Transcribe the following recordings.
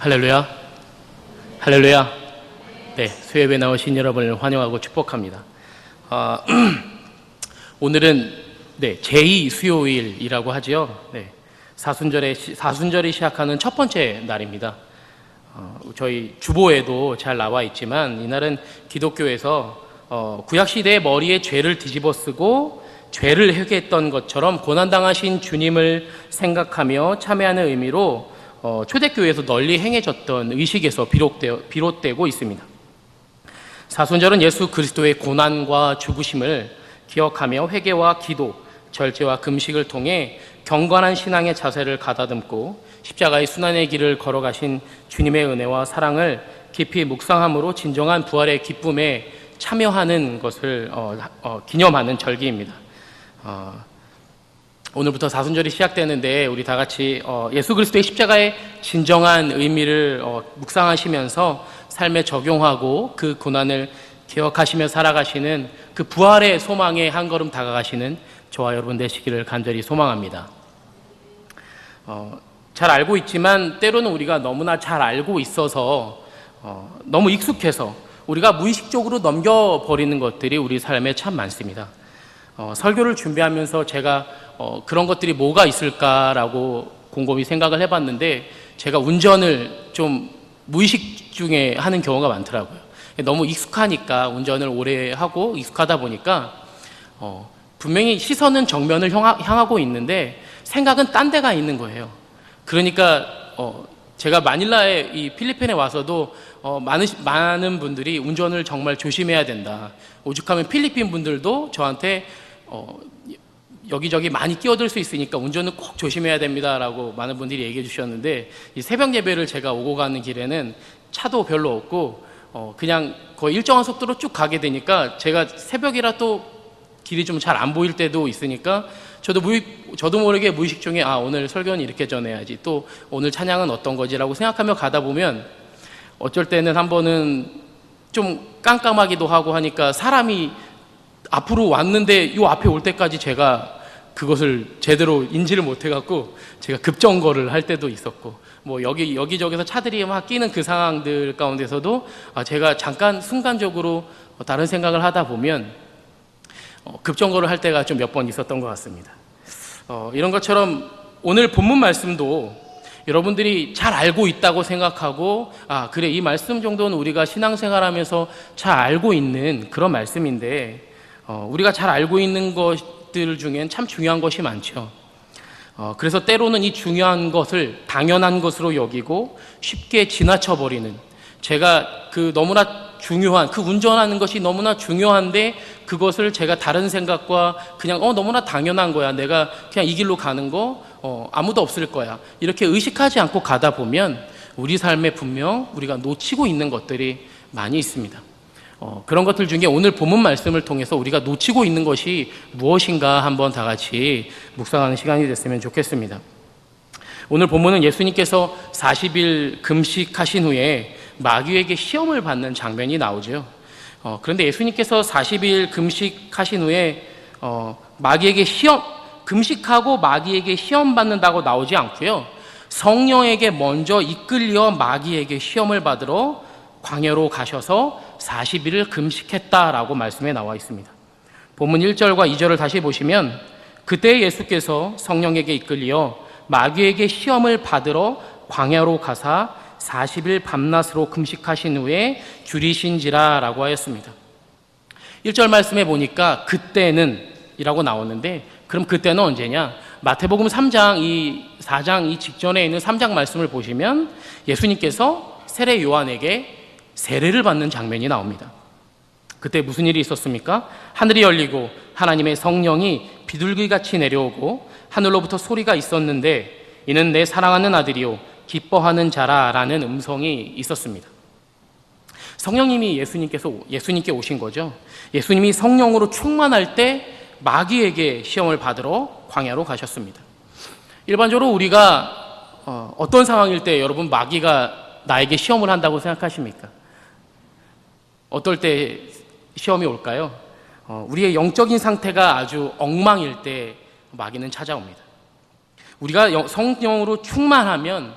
할렐루야. 할렐루야. 네, 수요예배 나오신 여러분을 환영하고 축복합니다. 오늘은 제2 수요일이라고 하죠. 사순절이 시작하는 첫 번째 날입니다. 저희 주보에도 잘 나와 있지만 이날은 기독교에서 구약시대의 머리에 죄를 뒤집어 쓰고 죄를 회개했던 것처럼 고난당하신 주님을 생각하며 참여하는 의미로 초대교회에서 널리 행해졌던 의식에서 비롯되고 있습니다. 사순절은 예수 그리스도의 고난과 죽으심을 기억하며 회개와 기도, 절제와 금식을 통해 경건한 신앙의 자세를 가다듬고 십자가의 순환의 길을 걸어가신 주님의 은혜와 사랑을 깊이 묵상함으로 진정한 부활의 기쁨에 참여하는 것을 기념하는 절기입니다. 오늘부터 사순절이 시작되는데 우리 다 같이 예수 그리스도의 십자가의 진정한 의미를 묵상하시면서 삶에 적용하고 그 고난을 기억하시며 살아가시는 그 부활의 소망에 한 걸음 다가가시는 저와 여러분 되시기를 간절히 소망합니다. 잘 알고 있지만 때로는 우리가 너무나 잘 알고 있어서 너무 익숙해서 우리가 무의식적으로 넘겨버리는 것들이 우리 삶에 참 많습니다. 설교를 준비하면서 제가 그런 것들이 뭐가 있을까라고 곰곰이 생각을 해봤는데 제가 운전을 좀 무의식 중에 하는 경우가 많더라고요. 너무 익숙하니까 운전을 오래 하고 익숙하다 보니까 분명히 시선은 정면을 향하고 있는데 생각은 딴 데가 있는 거예요. 그러니까 제가 마닐라에 이 필리핀에 와서도 많은 분들이 운전을 정말 조심해야 된다. 오죽하면 필리핀 분들도 저한테 여기저기 많이 끼어들 수 있으니까 운전은 꼭 조심해야 됩니다라고 많은 분들이 얘기해 주셨는데 이 새벽 예배를 제가 오고 가는 길에는 차도 별로 없고 그냥 거의 일정한 속도로 쭉 가게 되니까 제가 새벽이라 또 길이 좀 잘 안 보일 때도 있으니까 저도 모르게 무의식 중에 오늘 설교는 이렇게 전해야지, 또 오늘 찬양은 어떤 거지라고 생각하며 가다 보면 어쩔 때는 한 번은 좀 깜깜하기도 하고 하니까 사람이 앞으로 왔는데 요 앞에 올 때까지 제가 그것을 제대로 인지를 못해갖고 제가 급정거를 할 때도 있었고, 뭐 여기저기서 차들이 막 끼는 그 상황들 가운데서도 제가 잠깐 순간적으로 다른 생각을 하다 보면 급정거를 할 때가 좀 몇 번 있었던 것 같습니다. 이런 것처럼 오늘 본문 말씀도 여러분들이 잘 알고 있다고 생각하고 그래, 이 말씀 정도는 우리가 신앙생활하면서 잘 알고 있는 그런 말씀인데 우리가 잘 알고 있는 것들 중엔 참 중요한 것이 많죠. 그래서 때로는 이 중요한 것을 당연한 것으로 여기고 쉽게 지나쳐버리는, 제가 너무나 중요한 운전하는 것이 너무나 중요한데 그것을 제가 다른 생각과 그냥 너무나 당연한 거야, 내가 그냥 이 길로 가는 거 아무도 없을 거야, 이렇게 의식하지 않고 가다 보면 우리 삶에 분명 우리가 놓치고 있는 것들이 많이 있습니다. 그런 것들 중에 오늘 본문 말씀을 통해서 우리가 놓치고 있는 것이 무엇인가 한번 다 같이 묵상하는 시간이 됐으면 좋겠습니다. 오늘 본문은 예수님께서 40일 금식하신 후에 마귀에게 시험을 받는 장면이 나오죠. 그런데 예수님께서 40일 금식하신 후에 마귀에게 금식하고 마귀에게 시험 받는다고 나오지 않고요, 성령에게 먼저 이끌려 마귀에게 시험을 받으러 광야로 가셔서 40일을 금식했다라고 말씀에 나와 있습니다. 본문 1절과 2절을 다시 보시면 그때 예수께서 성령에게 이끌려 마귀에게 시험을 받으러 광야로 가사 40일 밤낮으로 금식하신 후에 줄이신지라 라고 하였습니다. 1절 말씀에 보니까 그때는 이라고 나오는데, 그럼 그때는 언제냐? 마태복음 4장 이 직전에 있는 3장 말씀을 보시면 예수님께서 세례 요한에게 세례를 받는 장면이 나옵니다. 그때 무슨 일이 있었습니까? 하늘이 열리고 하나님의 성령이 비둘기같이 내려오고 하늘로부터 소리가 있었는데 이는 내 사랑하는 아들이요 기뻐하는 자라라는 음성이 있었습니다. 성령님이 예수님께 오신 거죠. 예수님이 성령으로 충만할 때 마귀에게 시험을 받으러 광야로 가셨습니다. 일반적으로 우리가 어떤 상황일 때 여러분 마귀가 나에게 시험을 한다고 생각하십니까? 어떨 때 시험이 올까요? 우리의 영적인 상태가 아주 엉망일 때 마귀는 찾아옵니다. 우리가 성령으로 충만하면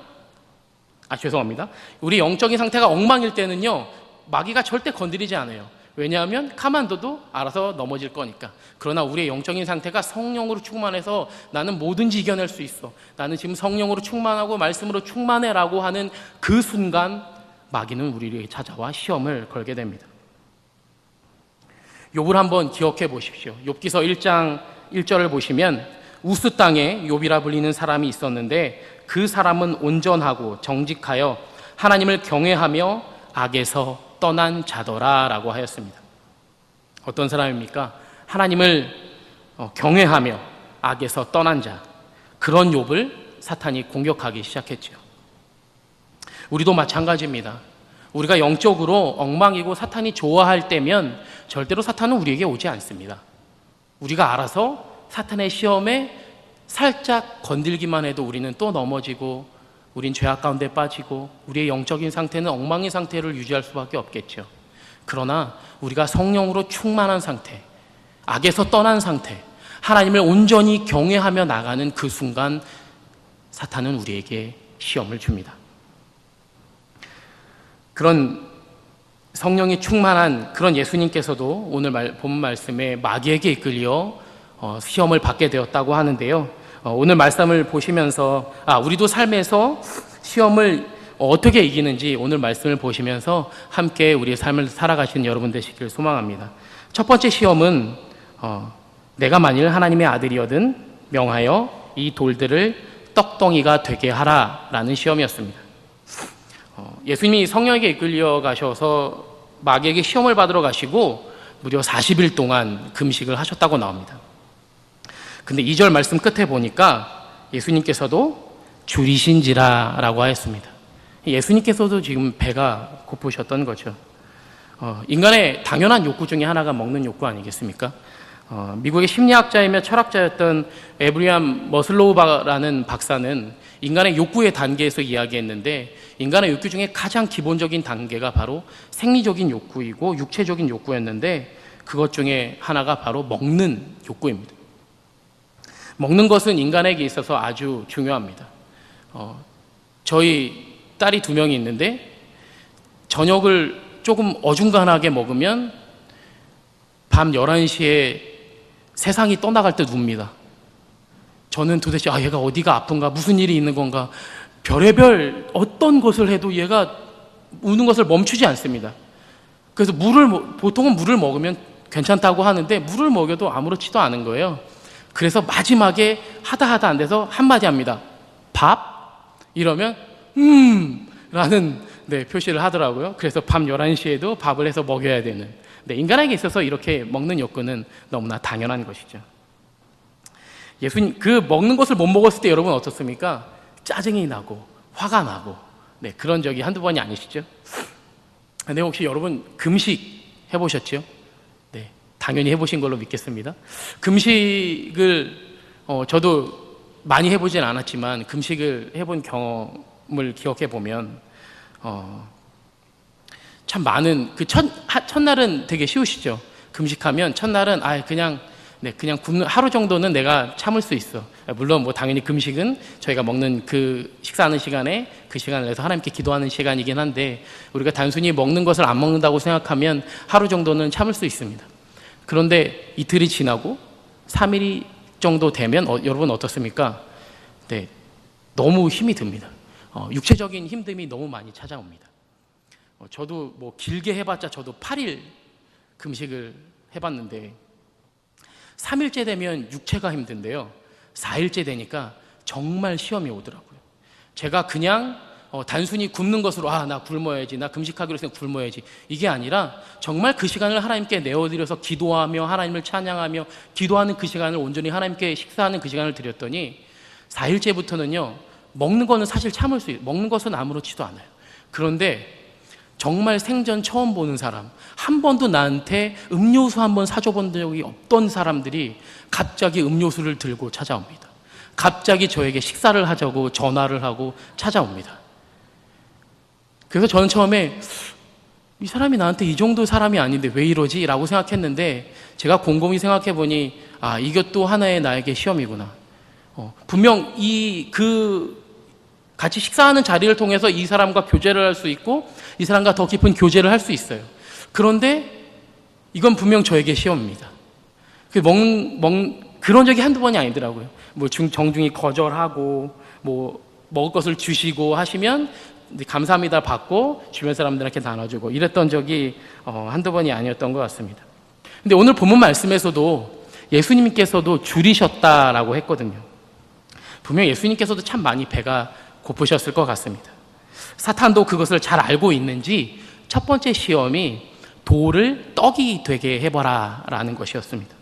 죄송합니다. 우리 영적인 상태가 엉망일 때는요, 마귀가 절대 건드리지 않아요. 왜냐하면 가만둬도 알아서 넘어질 거니까. 그러나 우리의 영적인 상태가 성령으로 충만해서 나는 뭐든지 이겨낼 수 있어, 나는 지금 성령으로 충만하고 말씀으로 충만해라고 하는 그 순간 마귀는 우리에게 찾아와 시험을 걸게 됩니다. 욥을 한번 기억해 보십시오. 욥기서 1장 1절을 보시면 우스 땅에 욥이라 불리는 사람이 있었는데 그 사람은 온전하고 정직하여 하나님을 경외하며 악에서 떠난 자더라 라고 하였습니다. 어떤 사람입니까? 하나님을 경외하며 악에서 떠난 자, 그런 욥을 사탄이 공격하기 시작했죠. 우리도 마찬가지입니다. 우리가 영적으로 엉망이고 사탄이 좋아할 때면 절대로 사탄은 우리에게 오지 않습니다. 우리가 알아서 사탄의 시험에 살짝 건들기만 해도 우리는 또 넘어지고 우린 죄악 가운데 빠지고 우리의 영적인 상태는 엉망인 상태를 유지할 수밖에 없겠죠. 그러나 우리가 성령으로 충만한 상태, 악에서 떠난 상태, 하나님을 온전히 경외하며 나가는 그 순간 사탄은 우리에게 시험을 줍니다. 그런 성령이 충만한 그런 예수님께서도 오늘 본 말씀에 마귀에게 이끌려 시험을 받게 되었다고 하는데요. 오늘 말씀을 보시면서 우리도 삶에서 시험을 어떻게 이기는지 오늘 말씀을 보시면서 함께 우리의 삶을 살아가시는 여러분 되시길 소망합니다. 첫 번째 시험은 내가 만일 하나님의 아들이거든 명하여 이 돌들을 떡덩이가 되게 하라라는 시험이었습니다. 예수님이 성령에게 이끌려 가셔서 마귀에게 시험을 받으러 가시고 무려 40일 동안 금식을 하셨다고 나옵니다. 근데 2절 말씀 끝에 보니까 예수님께서도 줄이신지라 라고 하였습니다. 예수님께서도 지금 배가 고프셨던 거죠. 인간의 당연한 욕구 중에 하나가 먹는 욕구 아니겠습니까? 미국의 심리학자이며 철학자였던 에브리암 머슬로우라는 박사는 인간의 욕구의 단계에서 이야기했는데 인간의 욕구 중에 가장 기본적인 단계가 바로 생리적인 욕구이고 육체적인 욕구였는데 그것 중에 하나가 바로 먹는 욕구입니다. 먹는 것은 인간에게 있어서 아주 중요합니다. 저희 딸이 2명이 있는데 저녁을 조금 어중간하게 먹으면 밤 11시에 세상이 떠나갈 때 눕니다. 저는 도대체 얘가 어디가 아픈가, 무슨 일이 있는 건가, 별의별 어떤 것을 해도 얘가 우는 것을 멈추지 않습니다. 그래서 보통은 물을 먹으면 괜찮다고 하는데 물을 먹여도 아무렇지도 않은 거예요. 그래서 마지막에 하다 안 돼서 한마디 합니다. 밥? 이러면 라는 표시를 하더라고요. 그래서 밤 11시에도 밥을 해서 먹여야 되는, 인간에게 있어서 이렇게 먹는 욕구는 너무나 당연한 것이죠. 예수님 그 먹는 것을 못 먹었을 때 여러분 어떻습니까? 짜증이 나고 화가 나고 그런 적이 한두 번이 아니시죠? 근데 혹시 여러분 금식 해보셨죠? 네, 당연히 해보신 걸로 믿겠습니다. 금식을 저도 많이 해보진 않았지만 금식을 해본 경험을 기억해 보면 참 많은 첫날은 되게 쉬우시죠. 금식하면 첫날은 그냥 굶는 하루 정도는 내가 참을 수 있어. 물론 당연히 금식은 저희가 먹는 그 식사하는 시간에 그 시간을 내서 하나님께 기도하는 시간이긴 한데 우리가 단순히 먹는 것을 안 먹는다고 생각하면 하루 정도는 참을 수 있습니다. 그런데 이틀이 지나고 3일 정도 되면 여러분 어떻습니까? 너무 힘이 듭니다. 육체적인 힘듦이 너무 많이 찾아옵니다. 저도 길게 해봤자 저도 8일 금식을 해봤는데 3일째 되면 육체가 힘든데요 4일째 되니까 정말 시험이 오더라고요. 제가 그냥 단순히 굶는 것으로 나 굶어야지, 나 금식하기로 해서 굶어야지, 이게 아니라 정말 그 시간을 하나님께 내어드려서 기도하며 하나님을 찬양하며 기도하는 그 시간을 온전히 하나님께 식사하는 그 시간을 드렸더니 4일째부터는요 먹는 거는 사실 참을 수 있어요. 먹는 것은 아무렇지도 않아요. 그런데 정말 생전 처음 보는 사람, 한 번도 나한테 음료수 한 번 사줘본 적이 없던 사람들이 갑자기 음료수를 들고 찾아옵니다. 갑자기 저에게 식사를 하자고 전화를 하고 찾아옵니다. 그래서 저는 처음에 이 사람이 나한테 이 정도 사람이 아닌데 왜 이러지? 라고 생각했는데 제가 곰곰이 생각해 보니 이것도 하나의 나에게 시험이구나. 분명 같이 식사하는 자리를 통해서 이 사람과 교제를 할 수 있고 이 사람과 더 깊은 교제를 할 수 있어요. 그런데 이건 분명 저에게 시험입니다. 그런 적이 한두 번이 아니더라고요. 정중히 거절하고 먹을 것을 주시고 하시면 감사합니다 받고 주변 사람들한테 나눠주고 이랬던 적이 한두 번이 아니었던 것 같습니다. 근데 오늘 본문 말씀에서도 예수님께서도 줄이셨다라고 했거든요. 분명 예수님께서도 참 많이 배가 고프셨을 것 같습니다. 사탄도 그것을 잘 알고 있는지 첫 번째 시험이 돌을 떡이 되게 해봐라 라는 것이었습니다.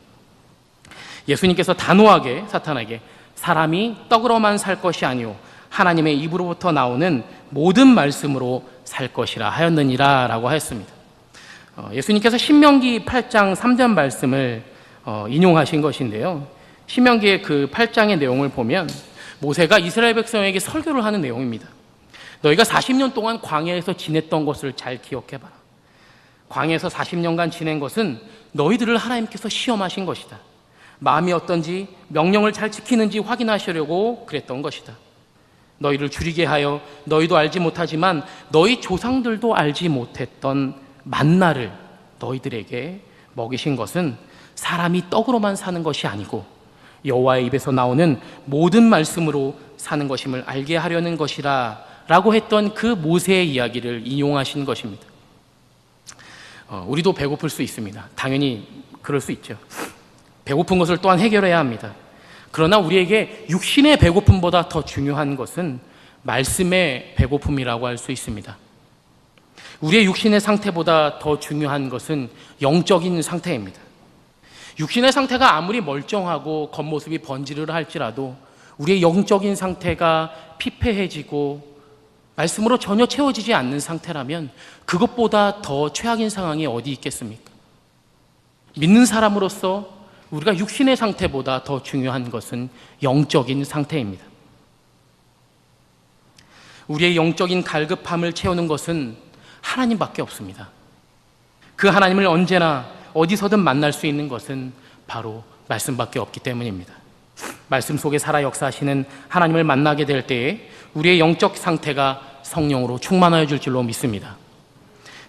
예수님께서 단호하게 사탄에게 사람이 떡으로만 살 것이 아니오 하나님의 입으로부터 나오는 모든 말씀으로 살 것이라 하였느니라 라고 하였습니다. 예수님께서 신명기 8장 3절 말씀을 인용하신 것인데요. 신명기의 그 8장의 내용을 보면 모세가 이스라엘 백성에게 설교를 하는 내용입니다. 너희가 40년 동안 광야에서 지냈던 것을 잘 기억해봐라. 광야에서 40년간 지낸 것은 너희들을 하나님께서 시험하신 것이다. 마음이 어떤지 명령을 잘 지키는지 확인하시려고 그랬던 것이다. 너희를 줄이게 하여 너희도 알지 못하지만 너희 조상들도 알지 못했던 만나를 너희들에게 먹이신 것은 사람이 떡으로만 사는 것이 아니고 여호와의 입에서 나오는 모든 말씀으로 사는 것임을 알게 하려는 것이라 라고 했던 그 모세의 이야기를 인용하신 것입니다. 우리도 배고플 수 있습니다. 당연히 그럴 수 있죠. 배고픈 것을 또한 해결해야 합니다. 그러나 우리에게 육신의 배고픔보다 더 중요한 것은 말씀의 배고픔이라고 할 수 있습니다. 우리의 육신의 상태보다 더 중요한 것은 영적인 상태입니다. 육신의 상태가 아무리 멀쩡하고 겉모습이 번지르르 할지라도 우리의 영적인 상태가 피폐해지고 말씀으로 전혀 채워지지 않는 상태라면 그것보다 더 최악인 상황이 어디 있겠습니까? 믿는 사람으로서 우리가 육신의 상태보다 더 중요한 것은 영적인 상태입니다. 우리의 영적인 갈급함을 채우는 것은 하나님밖에 없습니다. 그 하나님을 언제나 어디서든 만날 수 있는 것은 바로 말씀밖에 없기 때문입니다. 말씀 속에 살아 역사하시는 하나님을 만나게 될 때에 우리의 영적 상태가 성령으로 충만하여 줄 줄로 믿습니다.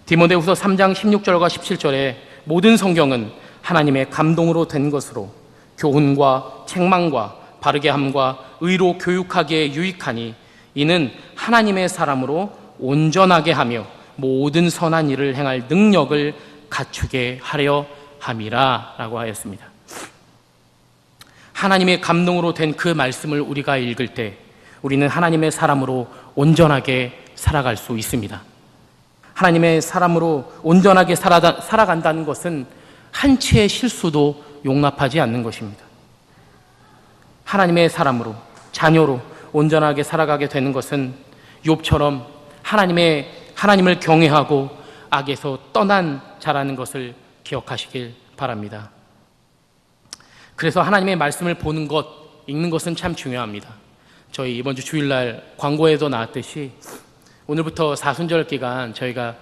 디모데후서 3장 16절과 17절에 모든 성경은 하나님의 감동으로 된 것으로 교훈과 책망과 바르게 함과 의로 교육하기에 유익하니 이는 하나님의 사람으로 온전하게 하며 모든 선한 일을 행할 능력을 갖추게 하려 함이라 라고 하였습니다. 하나님의 감동으로 된 그 말씀을 우리가 읽을 때 우리는 하나님의 사람으로 온전하게 살아갈 수 있습니다. 하나님의 사람으로 온전하게 살아간다는 것은 한치의 실수도 용납하지 않는 것입니다. 하나님의 사람으로, 자녀로 온전하게 살아가게 되는 것은 욥처럼 하나님을 경외하고 악에서 떠난 자라는 것을 기억하시길 바랍니다. 그래서 하나님의 말씀을 보는 것, 읽는 것은 참 중요합니다. 저희 이번 주 주일날 광고에도 나왔듯이 오늘부터 사순절 기간 저희가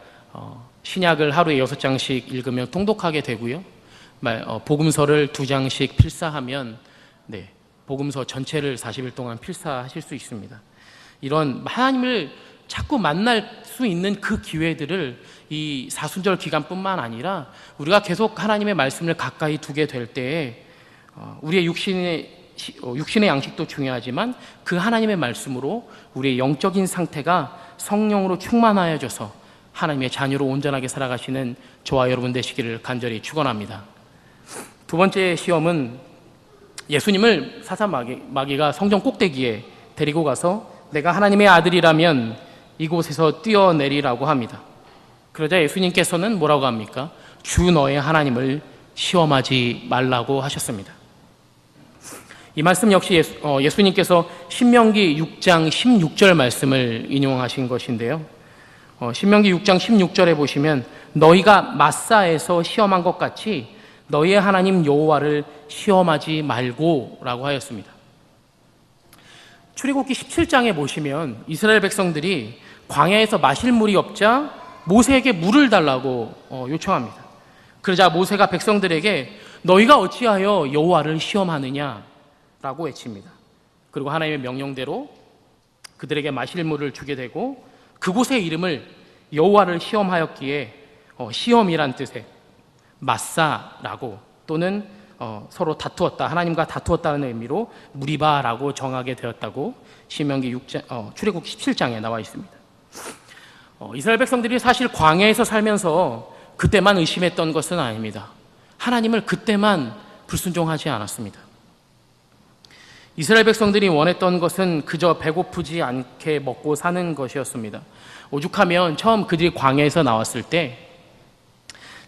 신약을 하루에 6장씩 읽으면 통독하게 되고요. 복음서를 2장씩 필사하면 복음서 전체를 40일 동안 필사하실 수 있습니다. 이런 하나님을 자꾸 만날 수 있는 그 기회들을 이 사순절 기간뿐만 아니라 우리가 계속 하나님의 말씀을 가까이 두게 될 때에 우리의 육신의 양식도 중요하지만 그 하나님의 말씀으로 우리의 영적인 상태가 성령으로 충만하여져서 하나님의 자녀로 온전하게 살아가시는 저와 여러분 되시기를 간절히 축원합니다. 두 번째 시험은 예수님을 사사 마귀가 성전 꼭대기에 데리고 가서 내가 하나님의 아들이라면 이곳에서 뛰어내리라고 합니다. 그러자 예수님께서는 뭐라고 합니까? 주 너의 하나님을 시험하지 말라고 하셨습니다. 이 말씀 역시 예수님께서 신명기 6장 16절 말씀을 인용하신 것인데요. 신명기 6장 16절에 보시면 너희가 마사에서 시험한 것 같이 너희의 하나님 여호와를 시험하지 말고 라고 하였습니다. 출애굽기 17장에 보시면 이스라엘 백성들이 광야에서 마실 물이 없자 모세에게 물을 달라고 요청합니다. 그러자 모세가 백성들에게 너희가 어찌하여 여호와를 시험하느냐 라고 외칩니다. 그리고 하나님의 명령대로 그들에게 마실 물을 주게 되고 그곳의 이름을 여호와를 시험하였기에 시험이란 뜻의 마사라고 또는 서로 다투었다, 하나님과 다투었다는 의미로 무리바라고 정하게 되었다고 신명기 6장, 출애굽 17장에 나와 있습니다. 이스라엘 백성들이 사실 광야에서 살면서 그때만 의심했던 것은 아닙니다. 하나님을 그때만 불순종하지 않았습니다. 이스라엘 백성들이 원했던 것은 그저 배고프지 않게 먹고 사는 것이었습니다. 오죽하면 처음 그들이 광야에서 나왔을 때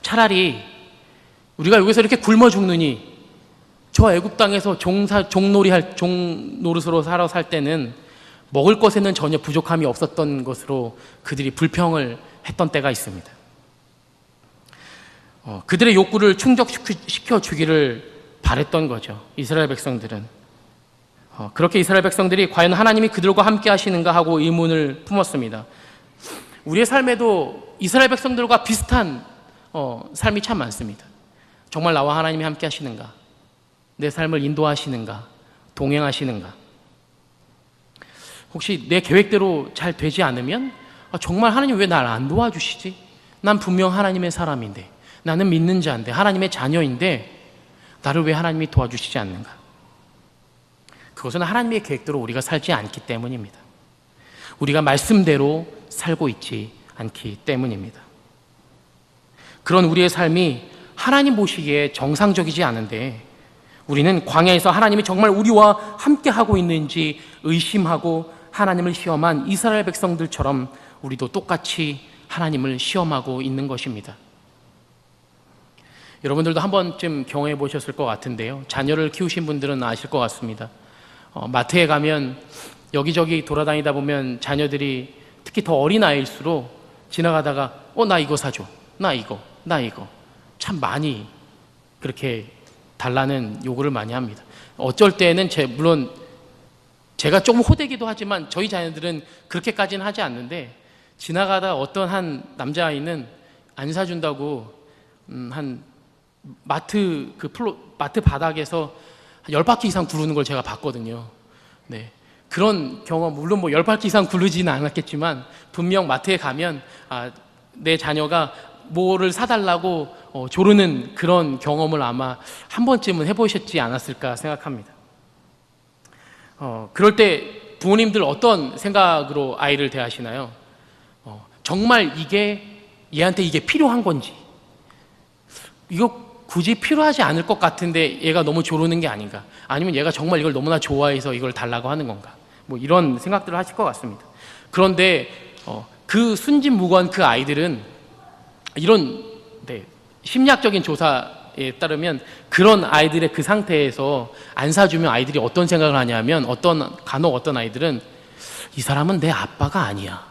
차라리 우리가 여기서 이렇게 굶어 죽느니 저 애굽 땅에서 종노릇으로 살아 살 때는 먹을 것에는 전혀 부족함이 없었던 것으로 그들이 불평을 했던 때가 있습니다. 그들의 욕구를 충족시켜 주기를 바랬던 거죠. 이스라엘 백성들은. 그렇게 이스라엘 백성들이 과연 하나님이 그들과 함께 하시는가 하고 의문을 품었습니다. 우리의 삶에도 이스라엘 백성들과 비슷한 삶이 참 많습니다. 정말 나와 하나님이 함께 하시는가? 내 삶을 인도하시는가? 동행하시는가? 혹시 내 계획대로 잘 되지 않으면 정말 하나님 왜 날 안 도와주시지? 난 분명 하나님의 사람인데, 나는 믿는 자인데, 하나님의 자녀인데 나를 왜 하나님이 도와주시지 않는가? 그것은 하나님의 계획대로 우리가 살지 않기 때문입니다. 우리가 말씀대로 살고 있지 않기 때문입니다. 그런 우리의 삶이 하나님 보시기에 정상적이지 않은데 우리는 광야에서 하나님이 정말 우리와 함께 하고 있는지 의심하고 하나님을 시험한 이스라엘 백성들처럼 우리도 똑같이 하나님을 시험하고 있는 것입니다. 여러분들도 한 번쯤 경험해 보셨을 것 같은데요. 자녀를 키우신 분들은 아실 것 같습니다. 마트에 가면 여기저기 돌아다니다 보면 자녀들이 특히 더 어린 아이일수록 지나가다가 나 이거 사줘, 나 이거 참 많이 그렇게 달라는 요구를 많이 합니다. 어쩔 때는 물론 제가 조금 호되기도 하지만 저희 자녀들은 그렇게까지는 하지 않는데 지나가다 어떤 한 남자아이는 안 사준다고 한 마트 바닥에서 한 10바퀴 이상 구르는 걸 제가 봤거든요. 네. 그런 경험, 물론 10바퀴 이상 구르지는 않았겠지만 분명 마트에 가면 내 자녀가 뭐를 사달라고 조르는 그런 경험을 아마 한 번쯤은 해보셨지 않았을까 생각합니다. 그럴 때 부모님들 어떤 생각으로 아이를 대하시나요? 정말 얘한테 이게 필요한 건지, 이거 굳이 필요하지 않을 것 같은데 얘가 너무 조르는 게 아닌가, 아니면 얘가 정말 이걸 너무나 좋아해서 이걸 달라고 하는 건가, 이런 생각들을 하실 것 같습니다. 그런데 그 순진무구한 그 아이들은 이런 심리학적인 조사에 따르면 그런 아이들의 그 상태에서 안 사주면 아이들이 어떤 생각을 하냐면 간혹 어떤 아이들은 이 사람은 내 아빠가 아니야,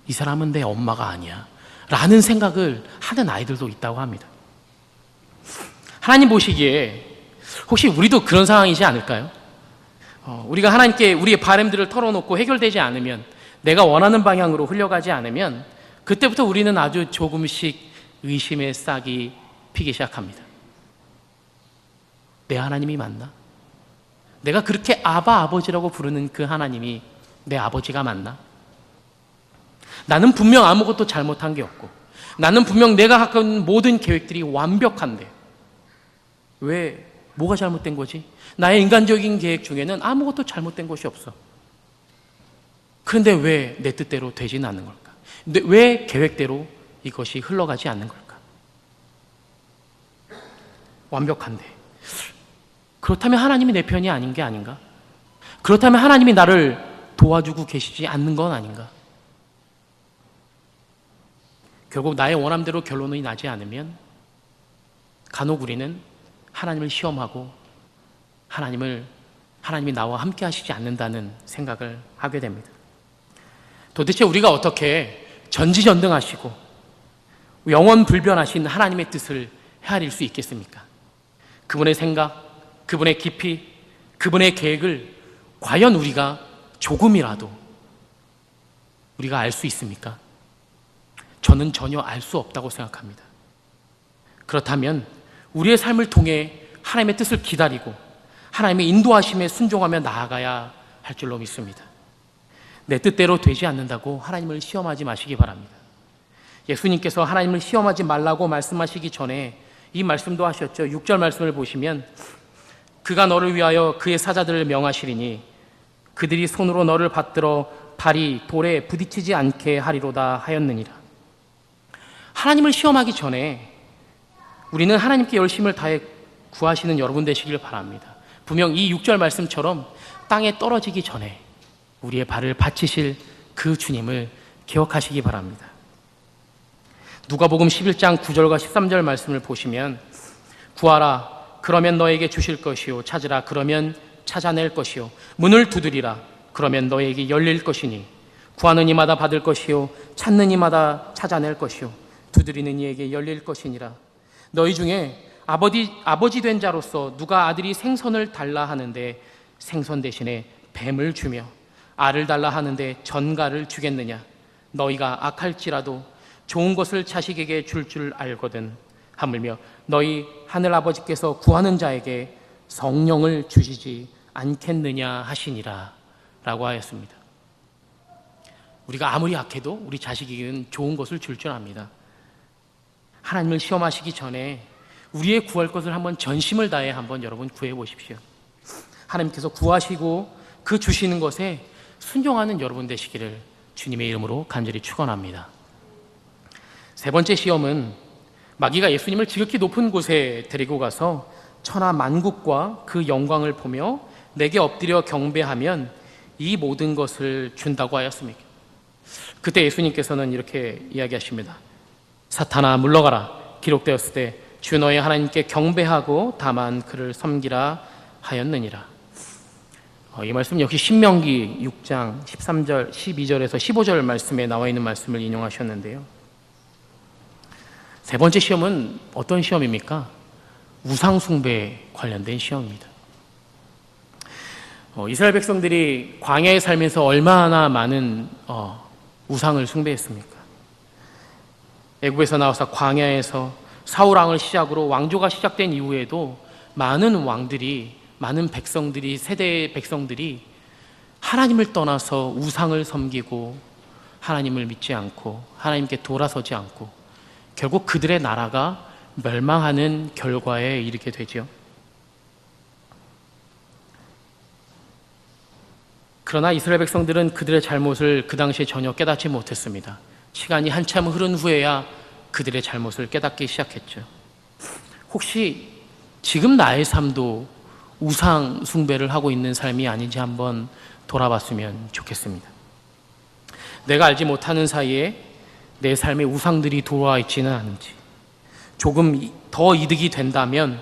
이 사람은 내 엄마가 아니야 라는 생각을 하는 아이들도 있다고 합니다. 하나님 보시기에 혹시 우리도 그런 상황이지 않을까요? 우리가 하나님께 우리의 바람들을 털어놓고 해결되지 않으면, 내가 원하는 방향으로 흘러가지 않으면 그때부터 우리는 아주 조금씩 의심의 싹이 피기 시작합니다. 내 하나님이 맞나? 내가 그렇게 아버지라고 부르는 그 하나님이 내 아버지가 맞나? 나는 분명 아무것도 잘못한 게 없고, 나는 분명 내가 갖고 있는 모든 계획들이 완벽한데 왜 뭐가 잘못된 거지? 나의 인간적인 계획 중에는 아무것도 잘못된 것이 없어. 그런데 왜 내 뜻대로 되지는 않는 걸까? 왜 계획대로 이것이 흘러가지 않는 걸까? 완벽한데. 그렇다면 하나님이 내 편이 아닌 게 아닌가? 그렇다면 하나님이 나를 도와주고 계시지 않는 건 아닌가? 결국 나의 원함대로 결론이 나지 않으면 간혹 우리는 하나님을 시험하고 하나님이 나와 함께 하시지 않는다는 생각을 하게 됩니다. 도대체 우리가 어떻게 전지전능하시고 영원불변하신 하나님의 뜻을 헤아릴 수 있겠습니까? 그분의 생각, 그분의 깊이, 그분의 계획을 과연 우리가 조금이라도 우리가 알 수 있습니까? 저는 전혀 알 수 없다고 생각합니다. 그렇다면 우리의 삶을 통해 하나님의 뜻을 기다리고 하나님의 인도하심에 순종하며 나아가야 할 줄로 믿습니다. 내 뜻대로 되지 않는다고 하나님을 시험하지 마시기 바랍니다. 예수님께서 하나님을 시험하지 말라고 말씀하시기 전에 이 말씀도 하셨죠. 6절 말씀을 보시면 그가 너를 위하여 그의 사자들을 명하시리니 그들이 손으로 너를 받들어 발이 돌에 부딪히지 않게 하리로다 하였느니라. 하나님을 시험하기 전에 우리는 하나님께 열심을 다해 구하시는 여러분 되시길 바랍니다. 분명 이 6절 말씀처럼 땅에 떨어지기 전에 우리의 발을 받치실 그 주님을 기억하시기 바랍니다. 누가복음 11장 9절과 13절 말씀을 보시면 구하라 그러면 너에게 주실 것이요 찾으라 그러면 찾아낼 것이요 문을 두드리라 그러면 너에게 열릴 것이니 구하는 이마다 받을 것이요 찾는 이마다 찾아낼 것이요 두드리는 이에게 열릴 것이니라. 너희 중에 아버지 된 자로서 누가 아들이 생선을 달라 하는데 생선 대신에 뱀을 주며 알을 달라 하는데 전갈을 주겠느냐. 너희가 악할지라도 좋은 것을 자식에게 줄 알거든 하물며 너희 하늘 아버지께서 구하는 자에게 성령을 주시지 않겠느냐 하시니라 라고 하였습니다. 우리가 아무리 악해도 우리 자식에게는 좋은 것을 줄 압니다. 하나님을 시험하시기 전에 우리의 구할 것을 한번 전심을 다해 한번 여러분 구해 보십시오. 하나님께서 구하시고 그 주시는 것에 순종하는 여러분 되시기를 주님의 이름으로 간절히 축원합니다. 세 번째 시험은 마귀가 예수님을 지극히 높은 곳에 데리고 가서 천하 만국과 그 영광을 보며 내게 엎드려 경배하면 이 모든 것을 준다고 하였습니다. 그때 예수님께서는 이렇게 이야기하십니다. 사탄아 물러가라. 기록되었을 때 주 너의 하나님께 경배하고 다만 그를 섬기라 하였느니라. 이 말씀 역시 신명기 6장 13절 12절에서 15절 말씀에 나와 있는 말씀을 인용하셨는데요. 세 번째 시험은 어떤 시험입니까? 우상숭배에 관련된 시험입니다. 이스라엘 백성들이 광야에 살면서 얼마나 많은 우상을 숭배했습니까? 애굽에서 나와서 광야에서 사울왕을 시작으로 왕조가 시작된 이후에도 많은 왕들이, 많은 백성들이, 세대의 백성들이 하나님을 떠나서 우상을 섬기고 하나님을 믿지 않고 하나님께 돌아서지 않고 결국 그들의 나라가 멸망하는 결과에 이르게 되죠. 그러나 이스라엘 백성들은 그들의 잘못을 그 당시에 전혀 깨닫지 못했습니다. 시간이 한참 흐른 후에야 그들의 잘못을 깨닫기 시작했죠. 혹시 지금 나의 삶도 우상 숭배를 하고 있는 삶이 아닌지 한번 돌아봤으면 좋겠습니다. 내가 알지 못하는 사이에 내 삶에 우상들이 들어와 있지는 않은지, 조금 더 이득이 된다면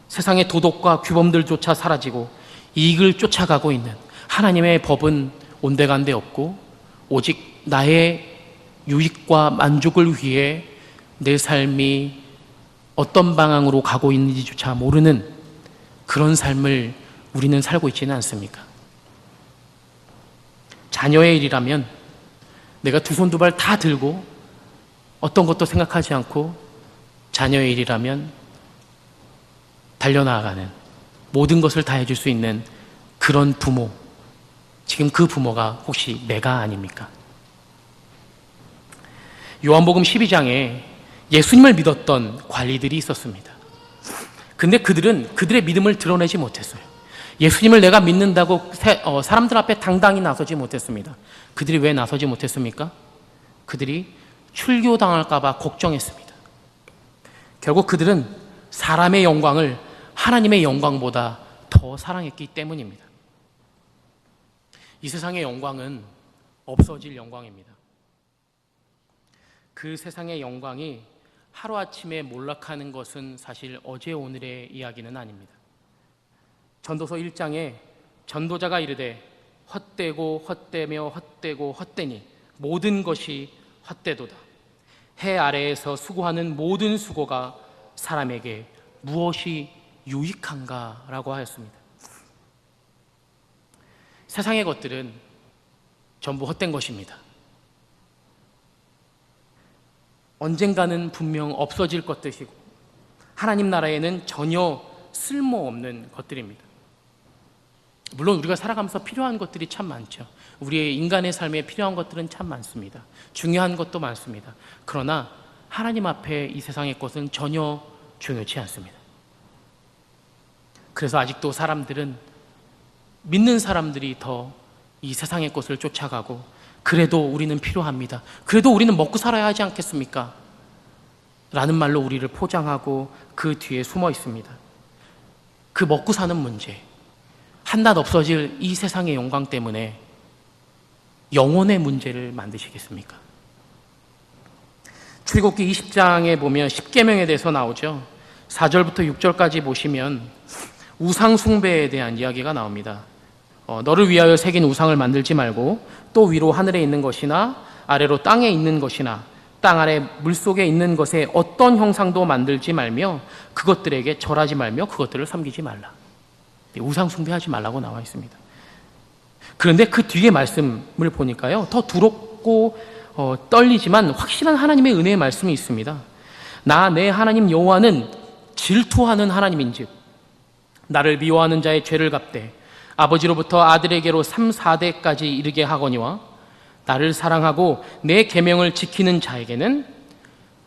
세상의 도덕과 규범들조차 사라지고 이익을 쫓아가고 있는 하나님의 법은 온데간데 없고 오직 나의 유익과 만족을 위해 내 삶이 어떤 방향으로 가고 있는지조차 모르는 그런 삶을 우리는 살고 있지는 않습니까? 자녀의 일이라면 내가 두 손 두 발 다 들고 어떤 것도 생각하지 않고 자녀의 일이라면 달려나가는 모든 것을 다 해줄 수 있는 그런 부모, 지금 그 부모가 혹시 내가 아닙니까? 요한복음 12장에 예수님을 믿었던 관리들이 있었습니다. 근데 그들은 그들의 믿음을 드러내지 못했어요. 예수님을 내가 믿는다고 사람들 앞에 당당히 나서지 못했습니다. 그들이 왜 나서지 못했습니까? 그들이 출교당할까 봐 걱정했습니다. 결국 그들은 사람의 영광을 하나님의 영광보다 더 사랑했기 때문입니다. 이 세상의 영광은 없어질 영광입니다. 그 세상의 영광이 하루아침에 몰락하는 것은 사실 어제 오늘의 이야기는 아닙니다. 전도서 1장에 전도자가 이르되 헛되고 헛되며 헛되고 헛되니 모든 것이 헛되도다. 해 아래에서 수고하는 모든 수고가 사람에게 무엇이 유익한가? 라고 하였습니다. 세상의 것들은 전부 헛된 것입니다. 언젠가는 분명 없어질 것들이고 하나님 나라에는 전혀 쓸모없는 것들입니다. 물론 우리가 살아가면서 필요한 것들이 참 많죠. 우리의 인간의 삶에 필요한 것들은 참 많습니다. 중요한 것도 많습니다. 그러나 하나님 앞에 이 세상의 것은 전혀 중요치 않습니다. 그래서 아직도 사람들은, 믿는 사람들이 더 이 세상의 것을 쫓아가고, 그래도 우리는 필요합니다, 그래도 우리는 먹고 살아야 하지 않겠습니까? 라는 말로 우리를 포장하고 그 뒤에 숨어 있습니다. 그 먹고 사는 문제, 한낱 없어질 이 세상의 영광 때문에 영혼의 문제를 만드시겠습니까? 출애굽기 20장에 보면 10계명에 대해서 나오죠. 4절부터 6절까지 보시면 우상 숭배에 대한 이야기가 나옵니다. 너를 위하여 새긴 우상을 만들지 말고, 또 위로 하늘에 있는 것이나 아래로 땅에 있는 것이나 땅 아래 물속에 있는 것에 어떤 형상도 만들지 말며 그것들에게 절하지 말며 그것들을 섬기지 말라. 우상 숭배하지 말라고 나와 있습니다. 그런데 그 뒤에 말씀을 보니까요, 더 두렵고 떨리지만 확실한 하나님의 은혜의 말씀이 있습니다. 나 내 하나님 여호와는 질투하는 하나님인즉 나를 미워하는 자의 죄를 갚되 아버지로부터 아들에게로 3, 4대까지 이르게 하거니와 나를 사랑하고 내 계명을 지키는 자에게는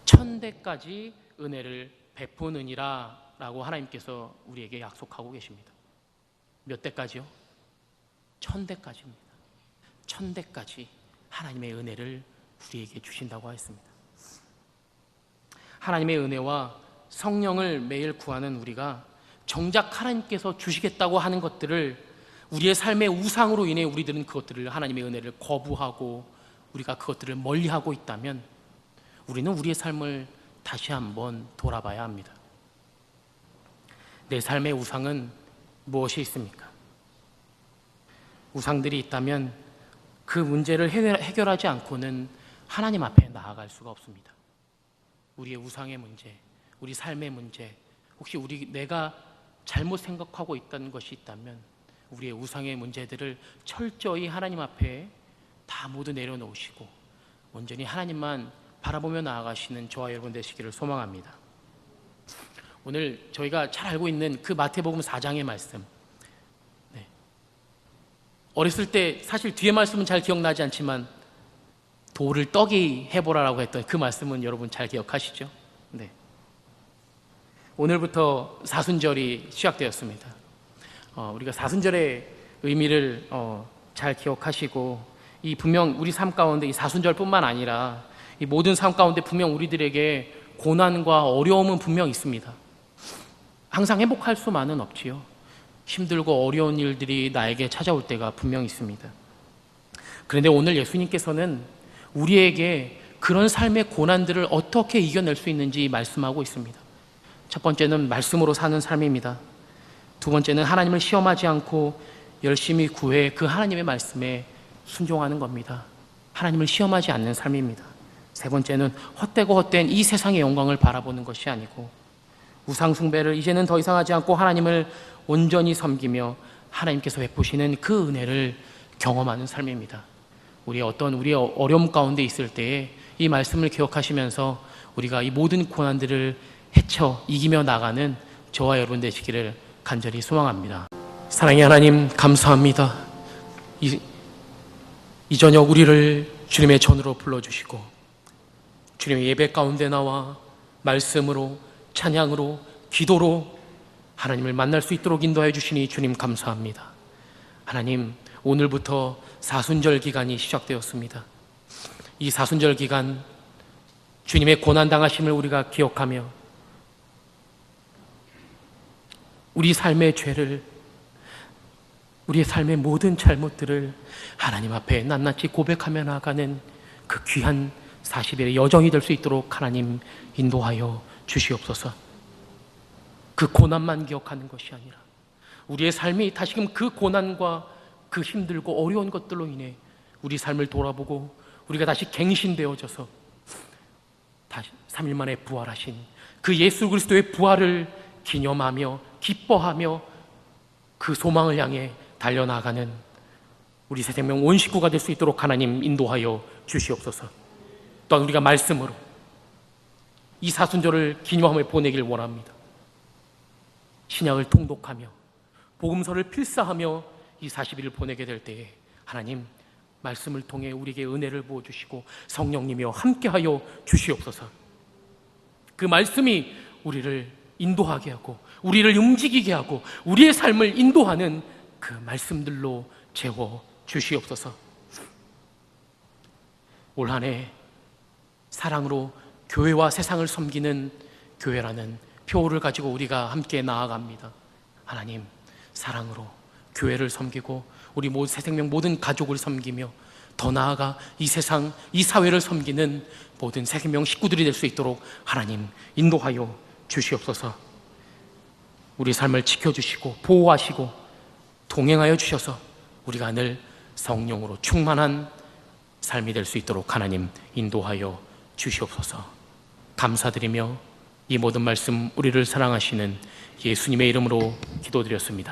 1000대까지 은혜를 베푸느니라 라고 하나님께서 우리에게 약속하고 계십니다. 몇 대까지요? 1000대까지입니다. 1000대까지 하나님의 은혜를 우리에게 주신다고 했습니다. 하나님의 은혜와 성령을 매일 구하는 우리가 정작 하나님께서 주시겠다고 하는 것들을, 우리의 삶의 우상으로 인해 우리들은 그것들을, 하나님의 은혜를 거부하고 우리가 그것들을 멀리하고 있다면 우리는 우리의 삶을 다시 한번 돌아봐야 합니다. 내 삶의 우상은 무엇이 있습니까? 우상들이 있다면 그 문제를 해결하지 않고는 하나님 앞에 나아갈 수가 없습니다. 우리의 우상의 문제, 우리 삶의 문제, 혹시 내가 잘못 생각하고 있다는 것이 있다면 우리의 우상의 문제들을 철저히 하나님 앞에 다 모두 내려놓으시고 온전히 하나님만 바라보며 나아가시는 저와 여러분 되시기를 소망합니다. 오늘 저희가 잘 알고 있는 그 마태복음 4장의 말씀, 어렸을 때 사실 뒤에 말씀은 잘 기억나지 않지만 돌을 떡이 해보라라고 했던 그 말씀은 여러분 잘 기억하시죠? 네. 오늘부터 사순절이 시작되었습니다. 우리가 사순절의 의미를 잘 기억하시고, 이 분명 우리 삶 가운데 이 사순절뿐만 아니라 이 모든 삶 가운데 분명 우리들에게 고난과 어려움은 분명 있습니다. 항상 행복할 수만은 없지요. 힘들고 어려운 일들이 나에게 찾아올 때가 분명 있습니다. 그런데 오늘 예수님께서는 우리에게 그런 삶의 고난들을 어떻게 이겨낼 수 있는지 말씀하고 있습니다. 첫 번째는 말씀으로 사는 삶입니다. 두 번째는 하나님을 시험하지 않고 열심히 구해 그 하나님의 말씀에 순종하는 겁니다. 하나님을 시험하지 않는 삶입니다. 세 번째는 헛되고 헛된 이 세상의 영광을 바라보는 것이 아니고 우상 숭배를 이제는 더 이상 하지 않고 하나님을 온전히 섬기며 하나님께서 베푸시는 그 은혜를 경험하는 삶입니다. 우리의 어려움 가운데 있을 때에 이 말씀을 기억하시면서 우리가 이 모든 고난들을 헤쳐 이기며 나가는 저와 여러분 되시기를 간절히 소망합니다. 사랑의 하나님, 감사합니다. 이 저녁 우리를 주님의 전으로 불러주시고 주님의 예배 가운데 나와 말씀으로, 찬양으로, 기도로 하나님을 만날 수 있도록 인도하여 주시니 주님 감사합니다. 하나님, 오늘부터 사순절 기간이 시작되었습니다. 이 사순절 기간 주님의 고난당하심을 우리가 기억하며 우리 삶의 죄를, 우리의 삶의 모든 잘못들을 하나님 앞에 낱낱이 고백하며 나아가는 그 귀한 40일의 여정이 될 수 있도록 하나님 인도하여 주시옵소서. 그 고난만 기억하는 것이 아니라 우리의 삶이 다시금 그 고난과 그 힘들고 어려운 것들로 인해 우리 삶을 돌아보고 우리가 다시 갱신되어져서 다시 3일 만에 부활하신 그 예수 그리스도의 부활을 기념하며 기뻐하며 그 소망을 향해 달려나가는 우리 새생명 온 식구가 될 수 있도록 하나님 인도하여 주시옵소서. 또한 우리가 말씀으로 이 사순절을 기념하며 보내길 원합니다. 신약을 통독하며 복음서를 필사하며 이 40일을 보내게 될 때에 하나님 말씀을 통해 우리에게 은혜를 부어주시고 성령님이여 함께하여 주시옵소서. 그 말씀이 우리를 인도하게 하고 우리를 움직이게 하고 우리의 삶을 인도하는 그 말씀들로 채워 주시옵소서. 올 한 해 사랑으로 교회와 세상을 섬기는 교회라는 표를 가지고 우리가 함께 나아갑니다. 하나님, 사랑으로 교회를 섬기고 우리 새생명 모든 가족을 섬기며 더 나아가 이 세상, 이 사회를 섬기는 모든 새생명 식구들이 될 수 있도록 하나님 인도하여 주시옵소서. 우리 삶을 지켜주시고 보호하시고 동행하여 주셔서 우리가 늘 성령으로 충만한 삶이 될 수 있도록 하나님 인도하여 주시옵소서. 감사드리며 이 모든 말씀 우리를 사랑하시는 예수님의 이름으로 기도드렸습니다.